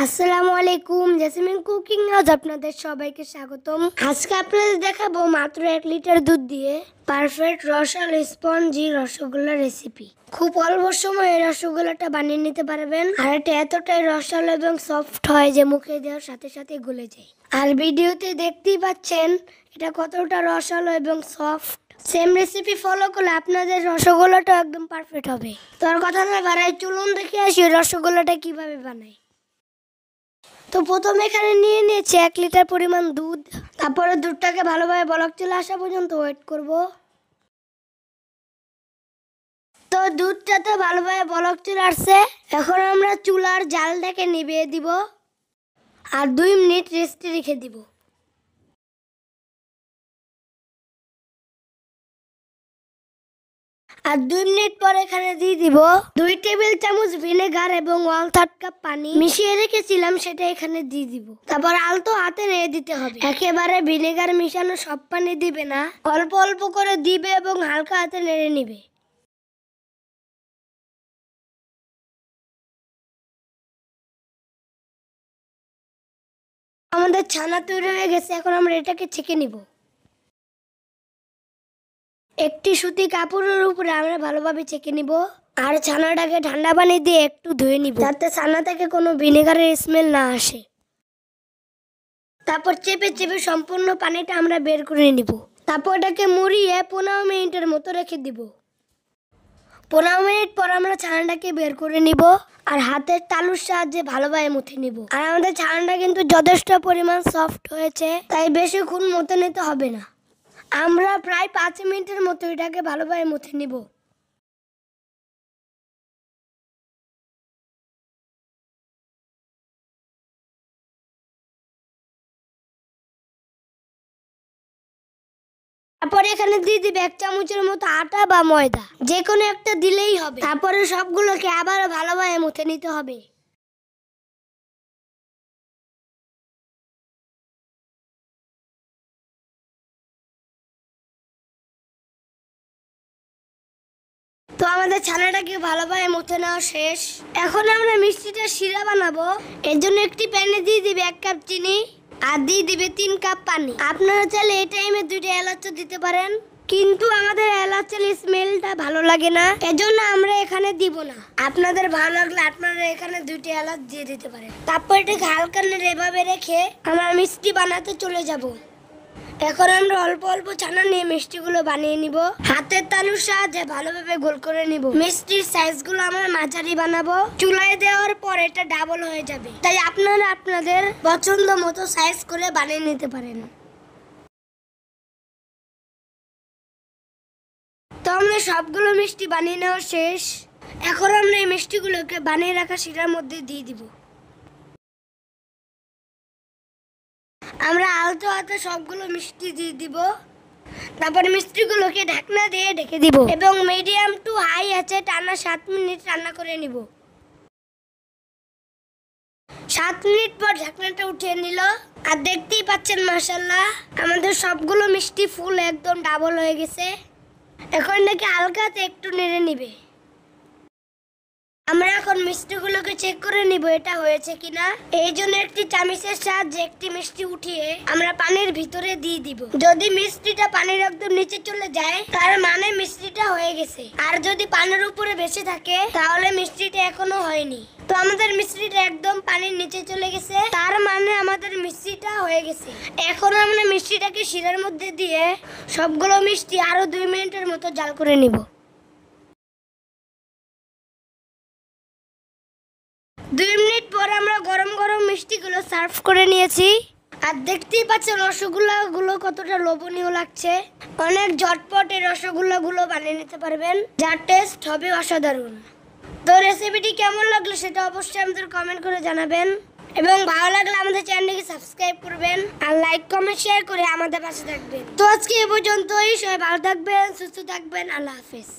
আসসালামু আলাইকুম, jasmine cooking আজ আপনাদের সবাইকে স্বাগতম। আজকে আপনাদের দেখাবো মাত্র 1 লিটার দুধ দিয়ে পারফেক্ট রসালো স্পঞ্জি রসগোল্লা রেসিপি। খুব অল্প সময়ে এই রসগোল্লাটা বানিয়ে নিতে পারবেন, আর এটা এতটাই রসালো এবং সফট হয় যে মুখে দেওয়ার সাথে সাথে গলে যায়। আর ভিডিওতে দেখতেই পাচ্ছেন এটা কতটা রসালো এবং সফট। সেম রেসিপি ফলো করলে আপনাদের রসগোল্লাটা একদম পারফেক্ট হবে। তো আর কথা না বাড়াই, চলুন দেখে আসি রসগোল্লাটা কিভাবে বানাই। তো প্রথমে এখানে নিয়ে নিয়েছি 1 লিটার পরিমাণ দুধ। তারপরে দুধটাকে ভালোভাবে বলক চলে আসা পর্যন্ত ওয়েট করব। তো দুধটাতে ভালোভাবে বলক চলে আসছে, এখন আমরা চুলার জালটাকে নিভিয়ে দিব আর 2 মিনিট রেস্টে রেখে দিব। আর 2 মিনিট পর এখানে দিয়ে দিব 2 টেবিল চামচ ভিনেগার এবং 1/3 কাপ পানি মিশিয়ে রেখেছিলাম, সেটা এখানে দিয়ে দিব। তারপর আলতো হাতে নেড়ে দিতে হবে। একেবারে ভিনেগার মিশানো সব পানি দিবে না, অল্প অল্প করে দিবে এবং হালকা হাতে নেড়ে নিবে। আমাদের ছানা তৈরি হয়ে গেছে, এখন আমরা এটাকে ছেঁকে নিব। একটি সুতি কাপড়ের উপরে আমরা ভালোভাবে ছেঁকে নিব আর ছানাটাকে ঠান্ডা পানি দিয়ে একটু ধুয়ে নিব, যাতে ছানা থেকে কোনো ভিনেগারের স্মেল না আসে। তারপর চেপে চেপে সম্পূর্ণ পানিটা আমরা বের করে নিব। তারপর এটাকে মুড়িয়ে 15 মিনিটের মতো রেখে দিব। 15 মিনিট পর আমরা ছানাটাকে বের করে নিব আর হাতের তালুর সাহায্যে ভালোভাবে মুথে নিব। আর আমাদের ছানাটা কিন্তু যথেষ্ট পরিমাণ সফট হয়েছে, তাই বেশিক্ষণ মুথে নিতে হবে না। আমরা প্রায় 5 মিনিটের মতো এটাকে ভালোভাবে মুথে নিব। তারপরে এখানে দিয়ে দিবে 1 চামচের মতো আটা বা ময়দা, যে কোনো একটা দিলেই হবে। তারপরে সবগুলোকে আবারও ভালোভাবে মুথে নিতে হবে। তো আমাদের ছানাটাকে ভালোভাবে মুথে নেওয়া শেষ। এখন আমরা মিষ্টিটা শিরা বানাবো। এর জন্য একটি প্যানে দিয়ে দিবে 1 কাপ চিনি আর দিয়ে দিবে 3 কাপ পানি। আপনারা চাইলে এই টাইমে 2টা এলাচও দিতে পারেন, কিন্তু আমাদের এলাচের স্মেলটা ভালো লাগে না, এজন্য আমরা এখানে দিব না। আপনাদের ভালো লাগলে আপনারা এখানে 2টা এলাচ দিয়ে দিতে পারেন। তারপর এটাকে হালকা নেড়ে এভাবে রেখে আমরা মিষ্টি বানাতে চলে যাব। এখন আমরা অল্প অল্প ছানা নিয়ে মিষ্টিগুলো বানিয়ে নিব। হাতের তালুর সাহায্যে ভালোভাবে গোল করে নিব। মিষ্টির সাইজগুলো আমরা মাঝারি বানাবো। চুলায় দেওয়ার পর এটা ডাবল হয়ে যাবে, তাই আপনারা আপনাদের পছন্দ মতো সাইজ করে বানিয়ে নিতে পারেন। তো আমরা সবগুলো মিষ্টি বানিয়ে নেওয়া শেষ। এখন আমরা এই মিষ্টিগুলোকে বানিয়ে রাখা শিরার মধ্যে দিয়ে দিব। আমরা আলতো হাতে সবগুলো মিষ্টি দিয়ে দিব। তারপর মিষ্টিগুলোকে ঢাকনা দিয়ে ঢেকে দিব এবং মিডিয়াম টু হাই আছে টানা 7 মিনিট রান্না করে নিব। 7 মিনিট পর ঢাকনাটা উঠিয়ে নিল আর দেখতেই পাচ্ছেন মাশাআল্লাহ আমাদের সবগুলো মিষ্টি ফুল একদম ডাবল হয়ে গেছে। এখন এটাকে হালকাতে একটু নেড়ে নিবে। আমরা এখন মিষ্টিগুলোকে চেক করে নিব এটা হয়েছে কিনা। এই জন্য একটি চামচের সাহায্যে একটি মিষ্টি উঠিয়ে আমরা পানির ভিতরে দিয়ে দিব। যদি মিষ্টিটা পানির একদম নিচে চলে যায় তার মানে মিষ্টিটা হয়ে গেছে, আর যদি পানির উপরে বেশি থাকে তাহলে মিষ্টিটা এখনো হয়নি। তো আমাদের মিষ্টিটা একদম পানির নিচে চলে গেছে, তার মানে আমাদের মিষ্টিটা হয়ে গেছে। এখন আমরা মিষ্টিটাকে শিরার মধ্যে দিয়ে সবগুলো মিষ্টি আরো 2 মিনিটের মতো জাল করে নিব। 2 মিনিট পর আমরা গরম গরম মিষ্টিগুলো সার্ভ করে নিয়েছি। আর দেখতেই পাচ্ছেন রসগোল্লাগুলো কতটা লোভনীয় লাগছে। অনেক ঝটপট এই রসগোল্লাগুলো বানিয়ে নিতে পারবেন, যার টেস্ট হবে অসাধারণ। তো রেসিপিটি কেমন লাগলো সেটা অবশ্যই আমাদের কমেন্ট করে জানাবেন, এবং ভালো লাগলে আমাদের চ্যানেলটিকে সাবস্ক্রাইব করবেন আর লাইক কমেন্ট শেয়ার করে আমাদের পাশে থাকবেন। তো আজকে এ পর্যন্তই। সবাই ভালো থাকবেন, সুস্থ থাকবেন। আল্লাহ হাফেজ।